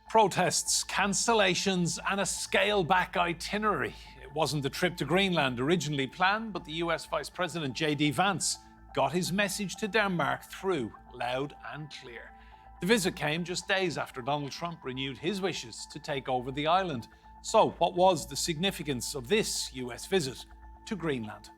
Protests, cancellations, and a scale-back itinerary. It wasn't the trip to Greenland originally planned, but the US Vice President JD Vance got his message to Denmark through loud and clear. The visit came just days after Donald Trump renewed his wishes to take over the island. So, what was the significance of this US visit to Greenland?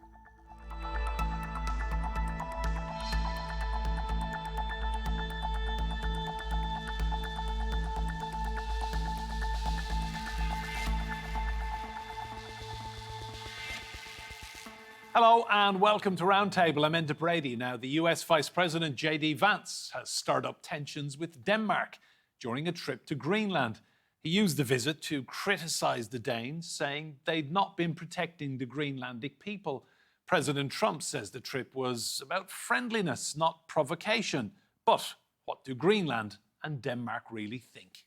Hello and welcome to Roundtable. I'm Enda Brady. Now, the US Vice President JD Vance has stirred up tensions with Denmark during a trip to Greenland. He used the visit to criticise the Danes, saying they'd not been protecting the Greenlandic people. President Trump says the trip was about friendliness, not provocation. But what do Greenland and Denmark really think?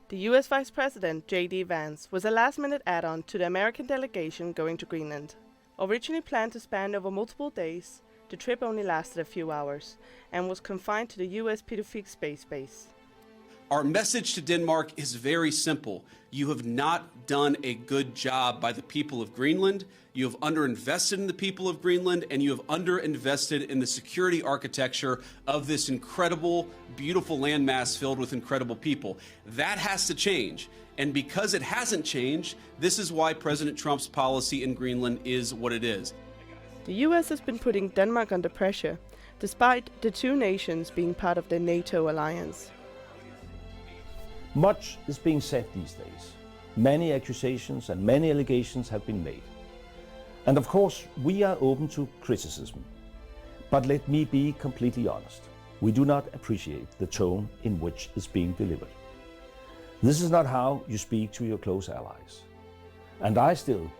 The US Vice President JD Vance was a last-minute add-on to the American delegation going to Greenland. Originally planned to span over multiple days, the trip only lasted a few hours and was confined to the US Pituffik space base. Our message to Denmark is very simple. You have not done a good job by the people of Greenland. You have underinvested in the people of Greenland, and you have underinvested in the security architecture of this incredible, beautiful landmass filled with incredible people. That has to change. And because it hasn't changed, this is why President Trump's policy in Greenland is what it is. The US has been putting Denmark under pressure, despite the two nations being part of the NATO alliance. Much is being said these days. Many accusations and many allegations have been made. And of course, we are open to criticism. But let me be completely honest. We do not appreciate the tone in which it's being delivered. This is not how you speak to your close allies. And I still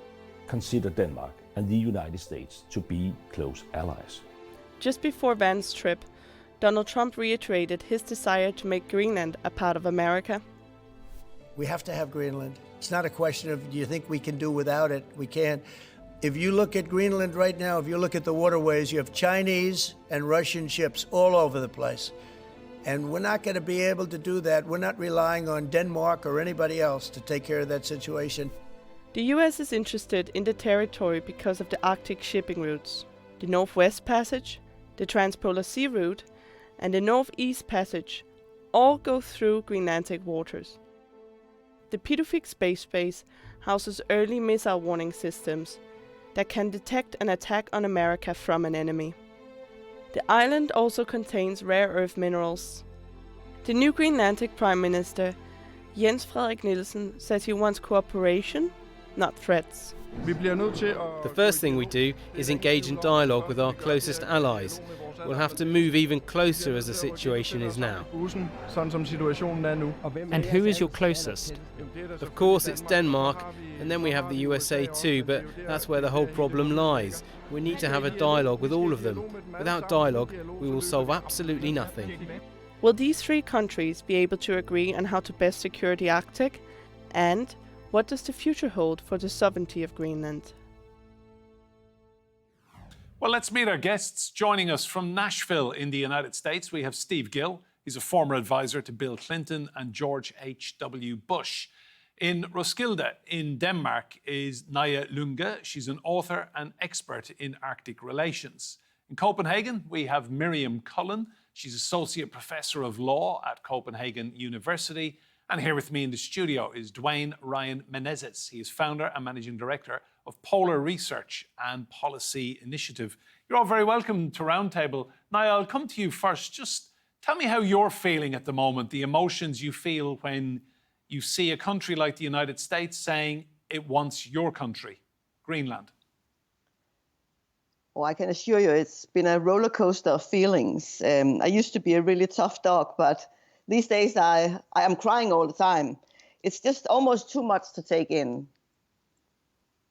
consider Denmark and the United States to be close allies. Just before Vance's trip, Donald Trump reiterated his desire to make Greenland a part of America. We have to have Greenland. It's not a question of, do you think we can do without it? We can. If you look at Greenland right now, if you look at the waterways, you have Chinese and Russian ships all over the place. And we're not going to be able to do that. We're not relying on Denmark or anybody else to take care of that situation. The US is interested in the territory because of the Arctic shipping routes, the Northwest Passage, the Transpolar Sea Route, and the Northeast Passage all go through Greenlandic waters. The Pituffik space base houses early missile warning systems that can detect an attack on America from an enemy. The island also contains rare earth minerals. The new Greenlandic Prime Minister, Jens Frederik Nielsen, says he wants cooperation, not threats. The first thing we do is engage in dialogue with our closest allies. We'll have to move even closer as the situation is now. And who is your closest? Of course it's Denmark, and then we have the USA too, but that's where the whole problem lies. We need to have a dialogue with all of them. Without dialogue, we will solve absolutely nothing. Will these three countries be able to agree on how to best secure the Arctic? And what does the future hold for the sovereignty of Greenland? Well, let's meet our guests. Joining us from Nashville in the United States, we have Steve Gill. He's a former advisor to Bill Clinton and George H.W. Bush. In Roskilde in Denmark is Nauja Lynge. She's an author and expert in Arctic relations. In Copenhagen, we have Miriam Cullen. She's Associate Professor of Law at Copenhagen University. And here with me in the studio is Dwayne Ryan Menezes. He is founder and managing director of Polar Research and Policy Initiative. You're all very welcome to Roundtable. Nauja, I'll come to you first. Just tell me how you're feeling at the moment, the emotions you feel when you see a country like the United States saying it wants your country, Greenland. Oh, I can assure you it's been a roller coaster of feelings. I used to be a really tough dog, but these days I am crying all the time. It's just almost too much to take in.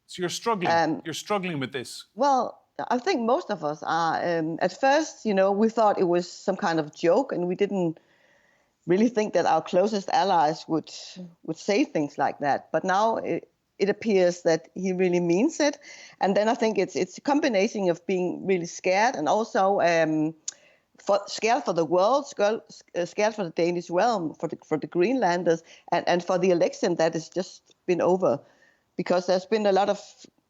So you're struggling. You're struggling with this. Well, I think most of us are. At first, we thought it was some kind of joke, and we didn't really think that our closest allies would say things like that. But now it appears that he really means it. And then I think it's a combination of being really scared and also scared for the world, scared for the Danish realm, for the Greenlanders, and for the election that has just been over, because there's been a lot of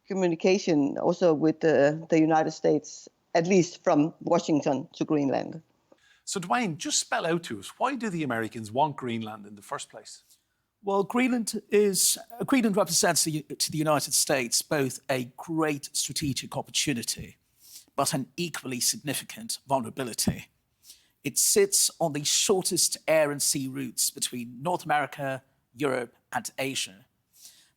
communication also with the United States, at least from Washington to Greenland. So, Dwayne, just spell out to us, why do the Americans want Greenland in the first place? Well, Greenland represents to the United States both a great strategic opportunity, but an equally significant vulnerability. It sits on the shortest air and sea routes between North America, Europe, and Asia.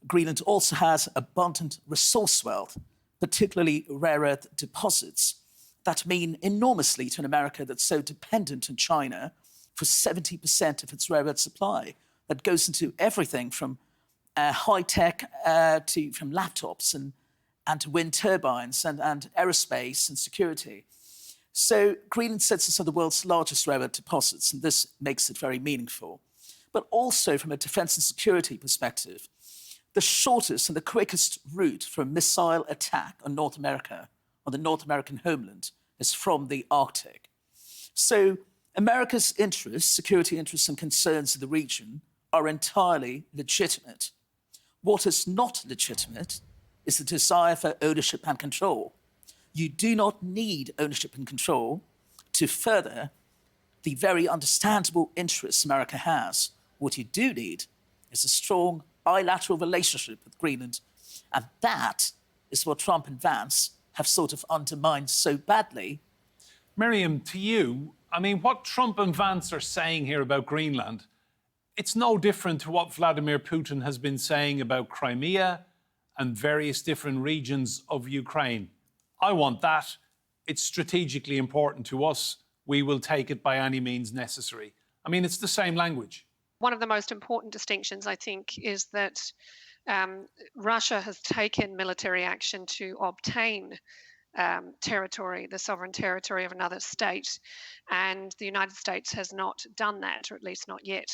Greenland also has abundant resource wealth, particularly rare earth deposits, that mean enormously to an America that's so dependent on China for 70% of its rare earth supply. That goes into everything from high tech from laptops and to wind turbines and aerospace and security. So Greenland sits as one of the world's largest rare earth deposits, and this makes it very meaningful. But also from a defense and security perspective, the shortest and the quickest route for a missile attack on North America, on the North American homeland, is from the Arctic. So America's interests, security interests and concerns in the region are entirely legitimate. What is not legitimate is the desire for ownership and control. You do not need ownership and control to further the very understandable interests America has. What you do need is a strong bilateral relationship with Greenland, and that is what Trump and Vance have sort of undermined so badly. Miriam, to you, I mean, what Trump and Vance are saying here about Greenland, it's no different to what Vladimir Putin has been saying about Crimea and various different regions of Ukraine. I want that. It's strategically important to us. We will take it by any means necessary. I mean, it's the same language. One of the most important distinctions, I think, is that Russia has taken military action to obtain territory, the sovereign territory of another state, and the United States has not done that, or at least not yet.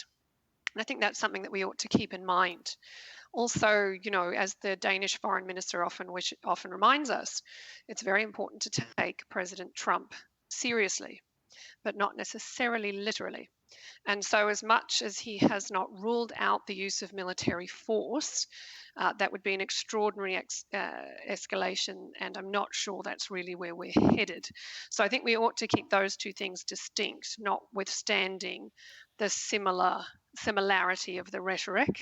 And I think that's something that we ought to keep in mind. Also, you know, as the Danish foreign minister often reminds us, it's very important to take President Trump seriously, but not necessarily literally. And so as much as he has not ruled out the use of military force, that would be an extraordinary escalation, and I'm not sure that's really where we're headed. So I think we ought to keep those two things distinct, notwithstanding the similarity of the rhetoric.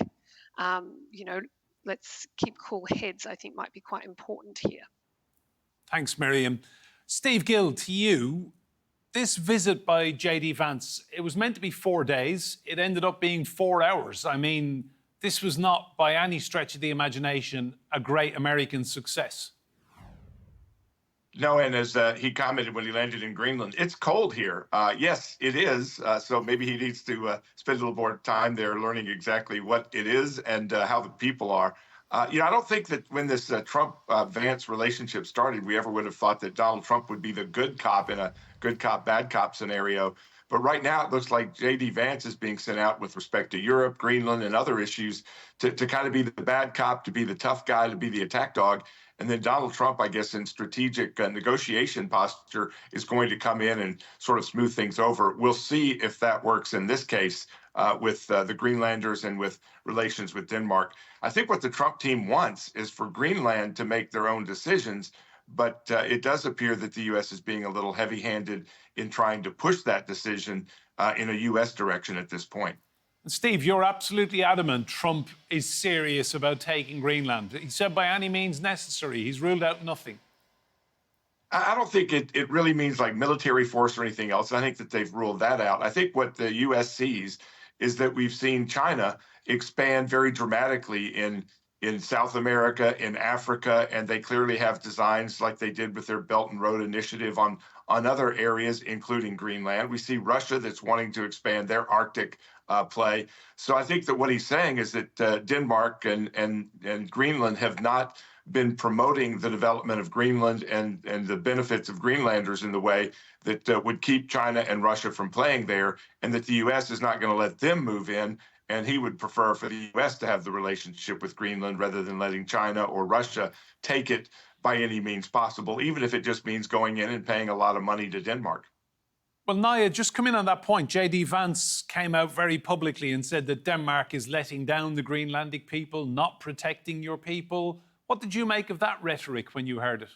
You know, let's keep cool heads, I think, might be quite important here. Thanks, Miriam. Steve Gill, to you, this visit by JD Vance, it was meant to be 4 days. It ended up being 4 hours. I mean, this was not, by any stretch of the imagination, a great American success. No, and as he commented when he landed in Greenland, it's cold here. Yes, it is. So maybe he needs to spend a little more time there learning exactly what it is and how the people are. You know, I don't think that when this Trump-Vance relationship started, we ever would have thought that Donald Trump would be the good cop in a good cop, bad cop scenario. But right now, it looks like JD Vance is being sent out with respect to Europe, Greenland, and other issues to kind of be the bad cop, to be the tough guy, to be the attack dog. And then Donald Trump, I guess, in strategic negotiation posture, is going to come in and sort of smooth things over. We'll see if that works in this case with the Greenlanders and with relations with Denmark. I think what the Trump team wants is for Greenland to make their own decisions. But it does appear that the U.S. is being a little heavy-handed in trying to push that decision in a U.S. direction at this point. Steve, you're absolutely adamant Trump is serious about taking Greenland. He said by any means necessary. He's ruled out nothing. I don't think it really means like military force or anything else. I think that they've ruled that out. I think what the U.S. sees is that we've seen China expand very dramatically in South America, in Africa, and they clearly have designs like they did with their Belt and Road Initiative on other areas, including Greenland. We see Russia that's wanting to expand their Arctic play. So I think that what he's saying is that Denmark and Greenland have not been promoting the development of Greenland and the benefits of Greenlanders in the way that would keep China and Russia from playing there, and that the U.S. is not going to let them move in. And he would prefer for the U.S. to have the relationship with Greenland rather than letting China or Russia take it by any means possible, even if it just means going in and paying a lot of money to Denmark. Well, Nauja, just come in on that point. JD Vance came out very publicly and said that Denmark is letting down the Greenlandic people, not protecting your people. What did you make of that rhetoric when you heard it?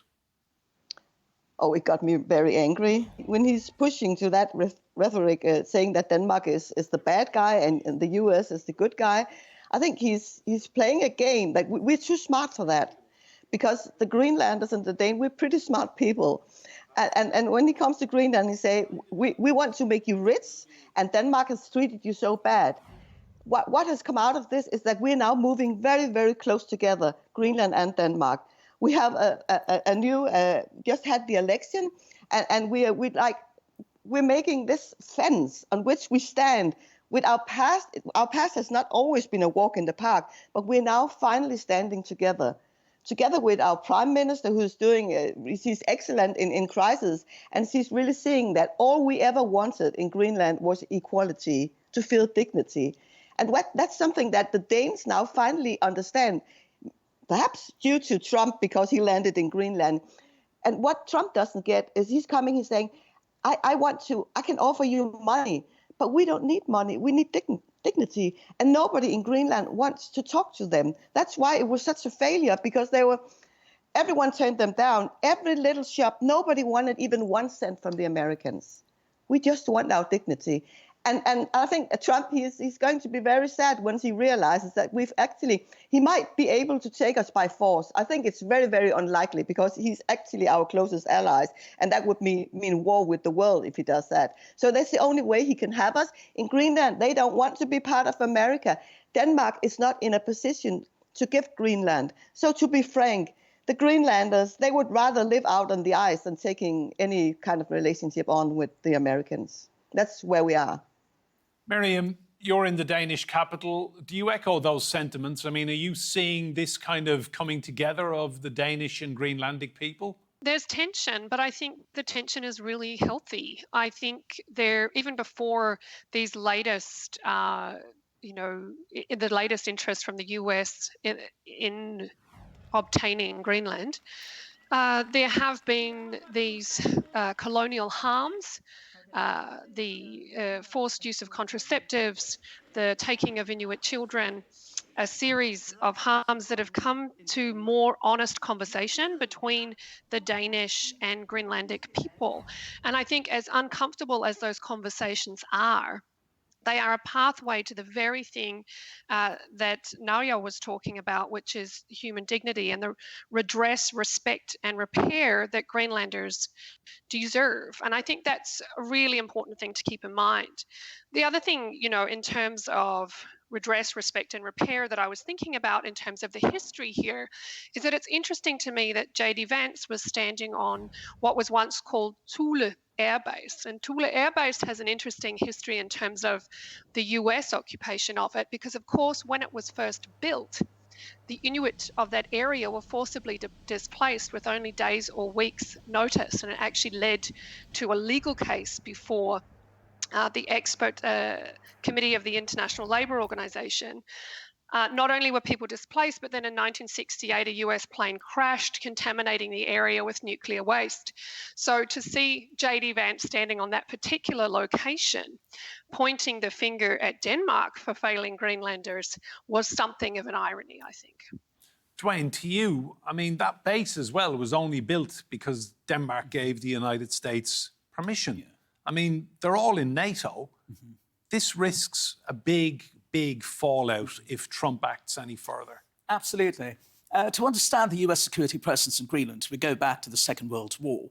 Oh, it got me very angry when he's pushing to that rhetoric, saying that Denmark is the bad guy and the US is the good guy. I think he's playing a game that we're too smart for that, because the Greenlanders and the Danes, we're pretty smart people. And when he comes to Greenland, he say, we want to make you rich, and Denmark has treated you so bad. What has come out of this is that we're now moving very, very close together, Greenland and Denmark. We have a new, just had the election, and we're making this fence on which we stand. With our past has not always been a walk in the park, but we're now finally standing together with our prime minister, who's doing, she's excellent in crisis, and she's really seeing that all we ever wanted in Greenland was equality, to feel dignity. And that's something that the Danes now finally understand, perhaps due to Trump, because he landed in Greenland. And what Trump doesn't get is he's saying, I can offer you money, but we don't need money. We need dignity. And nobody in Greenland wants to talk to them. That's why it was such a failure, because everyone turned them down. Every little shop, nobody wanted even 1 cent from the Americans. We just want our dignity. And I think Trump, he's going to be very sad once he realizes that he might be able to take us by force. I think it's very, very unlikely, because he's actually our closest allies. And that would mean war with the world if he does that. So that's the only way he can have us. In Greenland, they don't want to be part of America. Denmark is not in a position to give Greenland. So to be frank, the Greenlanders, they would rather live out on the ice than taking any kind of relationship on with the Americans. That's where we are. Miriam, you're in the Danish capital. Do you echo those sentiments? I mean, are you seeing this kind of coming together of the Danish and Greenlandic people? There's tension, but I think the tension is really healthy. I think even before these latest, the latest interest from the US in obtaining Greenland, there have been these colonial harms. The forced use of contraceptives, the taking of Inuit children, a series of harms that have come to more honest conversation between the Danish and Greenlandic people. And I think as uncomfortable as those conversations are, they are a pathway to the very thing that Nauja was talking about, which is human dignity and the redress, respect and repair that Greenlanders deserve. And I think that's a really important thing to keep in mind. The other thing, in terms of redress, respect and repair that I was thinking about in terms of the history here is that it's interesting to me that JD Vance was standing on what was once called Thule Air Base. And Thule Air Base has an interesting history in terms of the US occupation of it, because of course when it was first built, the Inuit of that area were forcibly displaced with only days or weeks notice, and it actually led to a legal case before the expert committee of the International Labour Organization. Not only were people displaced, but then in 1968, a US plane crashed, contaminating the area with nuclear waste. So to see JD Vance standing on that particular location, pointing the finger at Denmark for failing Greenlanders, was something of an irony, I think. Dwayne, to you, I mean, that base as well was only built because Denmark gave the United States permission. Yeah. I mean, they're all in NATO. Mm-hmm. This risks a big fallout if Trump acts any further. Absolutely. To understand the US security presence in Greenland, we go back to the Second World War,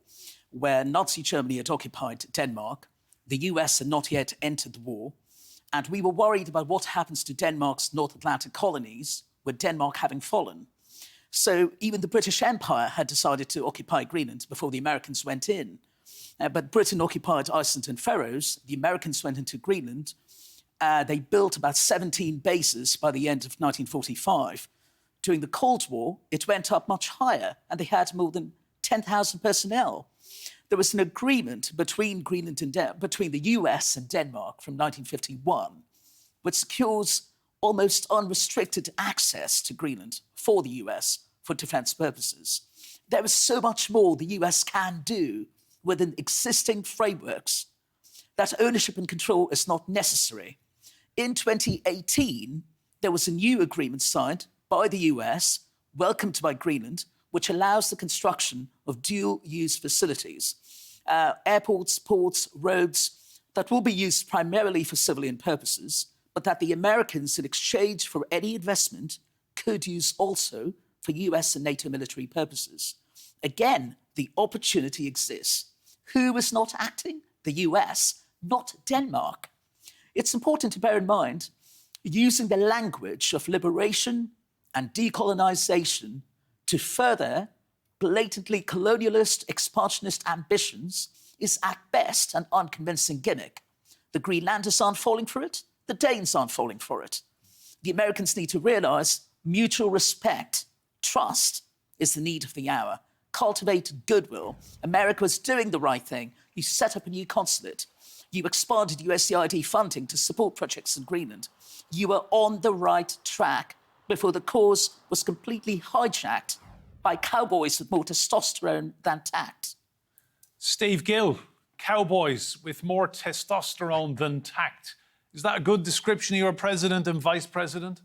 where Nazi Germany had occupied Denmark. The US had not yet entered the war, and we were worried about what happens to Denmark's North Atlantic colonies, with Denmark having fallen. So even the British Empire had decided to occupy Greenland before the Americans went in. But Britain occupied Iceland and Faroes. The Americans went into Greenland. They built about 17 bases by the end of 1945. During the Cold War, it went up much higher, and they had more than 10,000 personnel. There was an agreement between between the US and Denmark from 1951, which secures almost unrestricted access to Greenland for the US for defense purposes. There is so much more the US can do within existing frameworks that ownership and control is not necessary. In 2018, there was a new agreement signed by the US, welcomed by Greenland, which allows the construction of dual-use facilities, airports, ports, roads, that will be used primarily for civilian purposes, but that the Americans, in exchange for any investment, could use also for US and NATO military purposes. Again, the opportunity exists. Who is not acting? The US, not Denmark. It's important to bear in mind, using the language of liberation and decolonization to further blatantly colonialist, expansionist ambitions is at best an unconvincing gimmick. The Greenlanders aren't falling for it. The Danes aren't falling for it. The Americans need to realize mutual respect, trust is the need of the hour. Cultivate goodwill. America is doing the right thing. You set up a new consulate. You expanded USAID funding to support projects in Greenland. You were on the right track before the cause was completely hijacked by cowboys with more testosterone than tact. Steve Gill, cowboys with more testosterone than tact. Is that a good description of your president and vice president?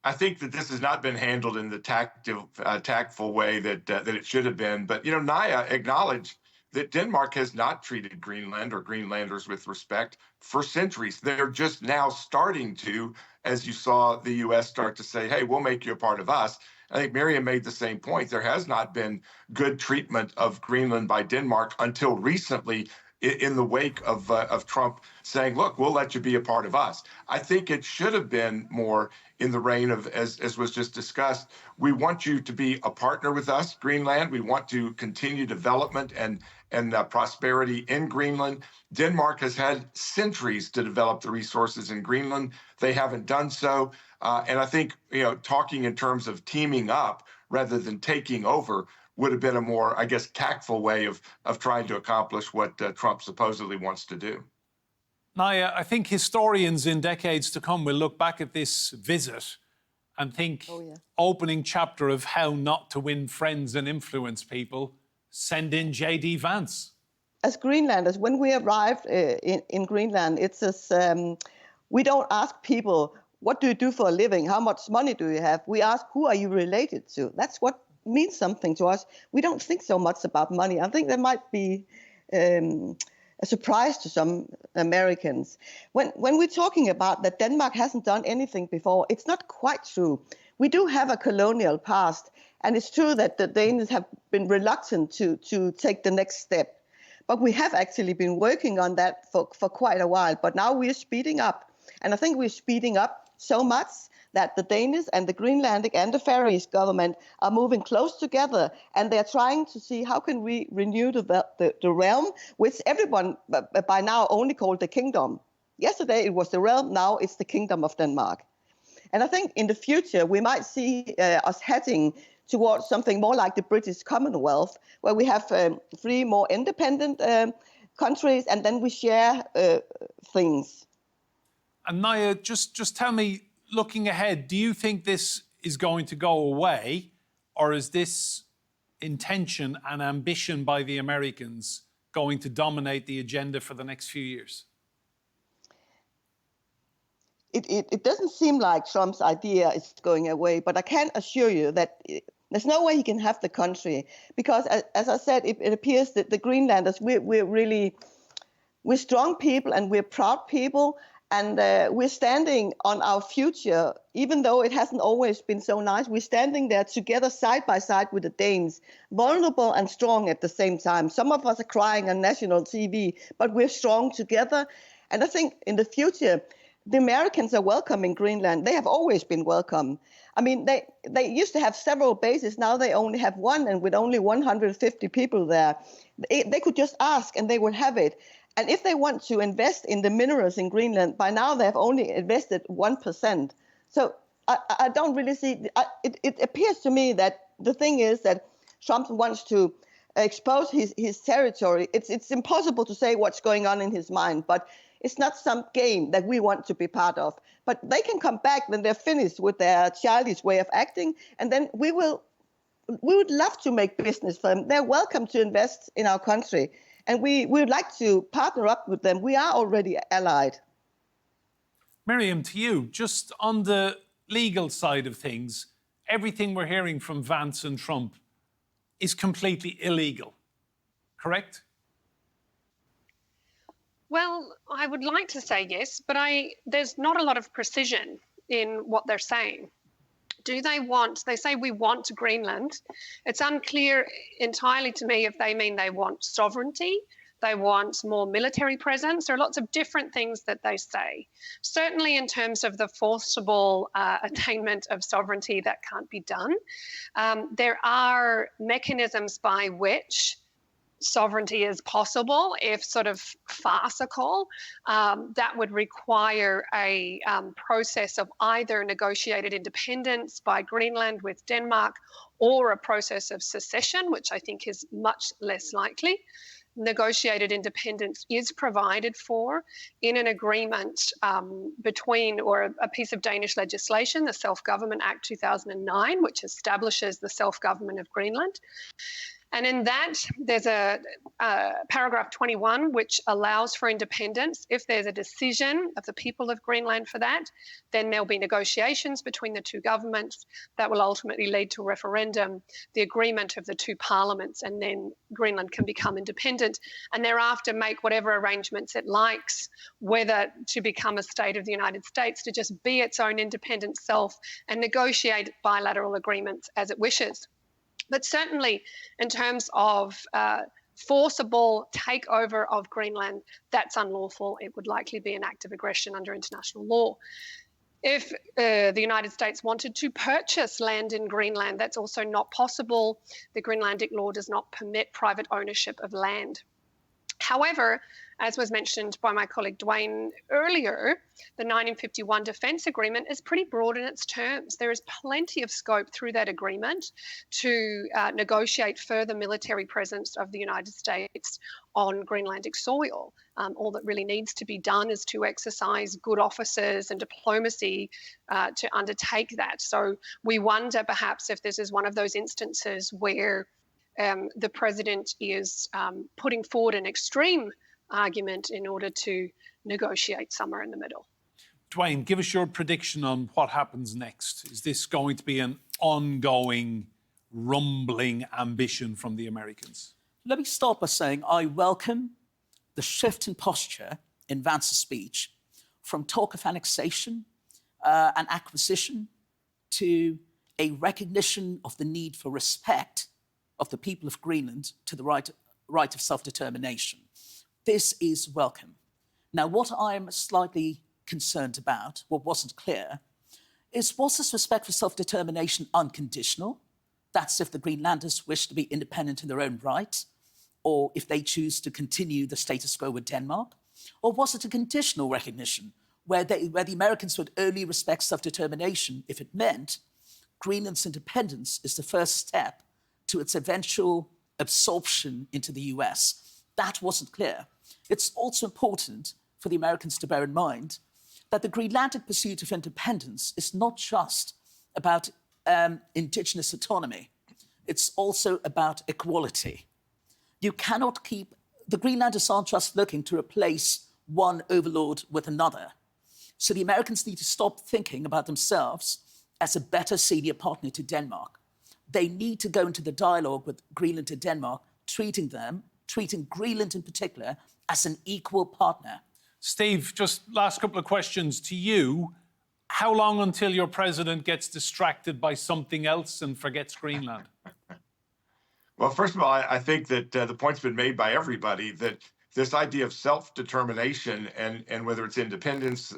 I think that this has not been handled in the tactful way that it should have been. But, Nauja acknowledged that Denmark has not treated Greenland or Greenlanders with respect for centuries. They're just now starting to, as you saw the U.S. start to say, hey, we'll make you a part of us. I think Miriam made the same point. There has not been good treatment of Greenland by Denmark until recently, in the wake of Trump saying, look, we'll let you be a part of us. I think it should have been more in the reign of, as was just discussed, we want you to be a partner with us, Greenland. We want to continue development and prosperity in Greenland. Denmark has had centuries to develop the resources in Greenland. They haven't done so. And I think, talking in terms of teaming up rather than taking over would have been a more, I guess, tactful way of trying to accomplish what Trump supposedly wants to do. Nauja, I think historians in decades to come will look back at this visit and think, opening chapter of how not to win friends and influence people, send in JD Vance. As Greenlanders, when we arrived in Greenland, it's as we don't ask people, what do you do for a living? How much money do you have? We ask, who are you related to? That's what means something to us. We don't think so much about money. I think there might be a surprise to some Americans. When we're talking about that Denmark hasn't done anything before, it's not quite true. We do have a colonial past, and it's true that the Danes have been reluctant to take the next step. But we have actually been working on that for quite a while. But now we're speeding up. And I think we're speeding up so much that the Danish and the Greenlandic and the Faroese government are moving close together, and they're trying to see how can we renew the realm, which everyone by now only called the kingdom. Yesterday it was the realm, now it's the kingdom of Denmark. And I think in the future we might see us heading towards something more like the British Commonwealth, where we have 3 more independent countries, and then we share things. And Nauja, just tell me, looking ahead, do you think this is going to go away, or is this intention and ambition by the Americans going to dominate the agenda for the next few years? It doesn't seem like Trump's idea is going away, but I can assure you that there's no way he can have the country, because, as I said, it appears that the Greenlanders, we're strong people and we're proud people. And we're standing on our future, even though it hasn't always been so nice. We're standing there together side by side with the Danes, vulnerable and strong at the same time. Some of us are crying on national TV, but we're strong together. And I think in the future, the Americans are welcome in Greenland. They have always been welcome. I mean, they used to have several bases. Now they only have one, and with only 150 people there. They could just ask and they would have it. And if they want to invest in the minerals in Greenland, by now they have only invested 1%. So I don't really see, it appears to me that the thing is that Trump wants to expose his territory. It's impossible to say what's going on in his mind, but it's not some game that we want to be part of. But they can come back when they're finished with their childish way of acting, and then we would love to make business for them. They're welcome to invest in our country. And we would like to partner up with them. We are already allied. Miriam, to you, just on the legal side of things, everything we're hearing from Vance and Trump is completely illegal, correct? Well, I would like to say yes, but there's not a lot of precision in what they're saying. They say we want Greenland. It's unclear entirely to me if they mean they want sovereignty, they want more military presence. There are lots of different things that they say. Certainly in terms of the forcible attainment of sovereignty, that can't be done. There are mechanisms by which sovereignty is possible, if sort of farcical. That would require a process of either negotiated independence by Greenland with Denmark or a process of secession, which I think is much less likely. Negotiated independence is provided for in an agreement between, or a piece of Danish legislation, the Self-Government Act 2009, which establishes the self-government of Greenland. And in that, there's a paragraph 21, which allows for independence. If there's a decision of the people of Greenland for that, then there'll be negotiations between the two governments that will ultimately lead to a referendum, the agreement of the two parliaments, and then Greenland can become independent and thereafter make whatever arrangements it likes, whether to become a state of the United States, to just be its own independent self and negotiate bilateral agreements as it wishes. But certainly in terms of forcible takeover of Greenland, that's unlawful. It would likely be an act of aggression under international law. If the United States wanted to purchase land in Greenland, that's also not possible. The Greenlandic law does not permit private ownership of land. However, as was mentioned by my colleague Dwayne earlier, the 1951 Defence Agreement is pretty broad in its terms. There is plenty of scope through that agreement to negotiate further military presence of the United States on Greenlandic soil. All that really needs to be done is to exercise good offices and diplomacy to undertake that. So we wonder perhaps if this is one of those instances where the president is putting forward an extreme argument in order to negotiate somewhere in the middle. Dwayne, give us your prediction on what happens next. Is this going to be an ongoing, rumbling ambition from the Americans? Let me start by saying I welcome the shift in posture in Vance's speech from talk of annexation and acquisition to a recognition of the need for respect of the people of Greenland to the right of self-determination. This is welcome. Now, what I'm slightly concerned about, what wasn't clear, is was this respect for self-determination unconditional? That's if the Greenlanders wish to be independent in their own right, or if they choose to continue the status quo with Denmark? Or was it a conditional recognition where the Americans would only respect self-determination if it meant Greenland's independence is the first step to its eventual absorption into the US? That wasn't clear. It's also important for the Americans to bear in mind that the Greenlandic pursuit of independence is not just about indigenous autonomy. It's also about equality. You cannot keep... The Greenlanders aren't just looking to replace one overlord with another. So the Americans need to stop thinking about themselves as a better senior partner to Denmark. They need to go into the dialogue with Greenland and Denmark, treating Greenland in particular, as an equal partner. Steve, just last couple of questions to you. How long until your president gets distracted by something else and forgets Greenland? Well, first of all, I think that the point's been made by everybody that this idea of self-determination and whether it's independence,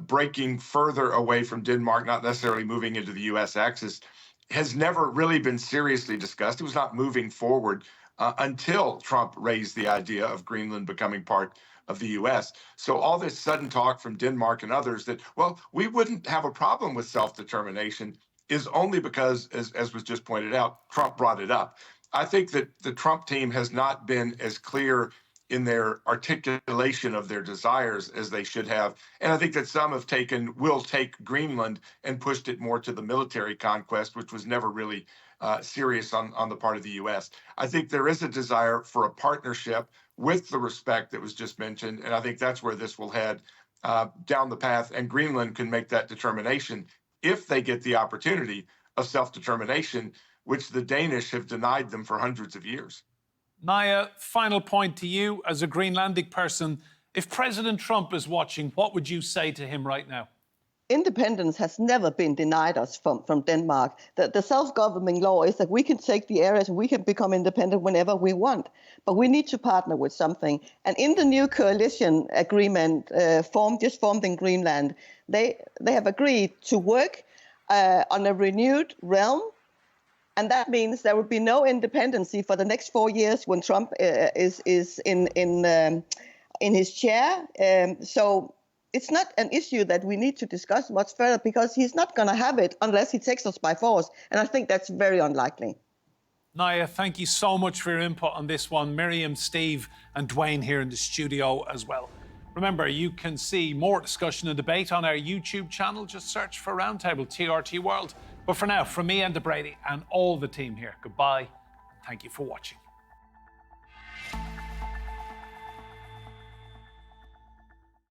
breaking further away from Denmark, not necessarily moving into the U.S. axis, has never really been seriously discussed. It was not moving forward until Trump raised the idea of Greenland becoming part of the U.S. So all this sudden talk from Denmark and others that, well, we wouldn't have a problem with self-determination is only because, as was just pointed out, Trump brought it up. I think that the Trump team has not been as clear in their articulation of their desires as they should have. And I think that some will take Greenland and pushed it more to the military conquest, which was never really serious on the part of the U.S. I think there is a desire for a partnership with the respect that was just mentioned, and I think that's where this will head down the path, and Greenland can make that determination if they get the opportunity of self-determination, which the Danish have denied them for hundreds of years. Nauja, final point to you as a Greenlandic person. If President Trump is watching, what would you say to him right now? Independence has never been denied us from Denmark. The self-governing law is that we can take the areas and we can become independent whenever we want. But we need to partner with something. And in the new coalition agreement formed in Greenland, they have agreed to work on a renewed realm. And that means there will be no independency for the next 4 years when Trump is in his chair. So it's not an issue that we need to discuss much further because he's not going to have it unless he takes us by force. And I think that's very unlikely. Nauja, thank you so much for your input on this one. Miriam, Steve and Dwayne here in the studio as well. Remember, you can see more discussion and debate on our YouTube channel. Just search for Roundtable TRT World. But for now, from me, Enda Brady, and all the team here, goodbye. Thank you for watching.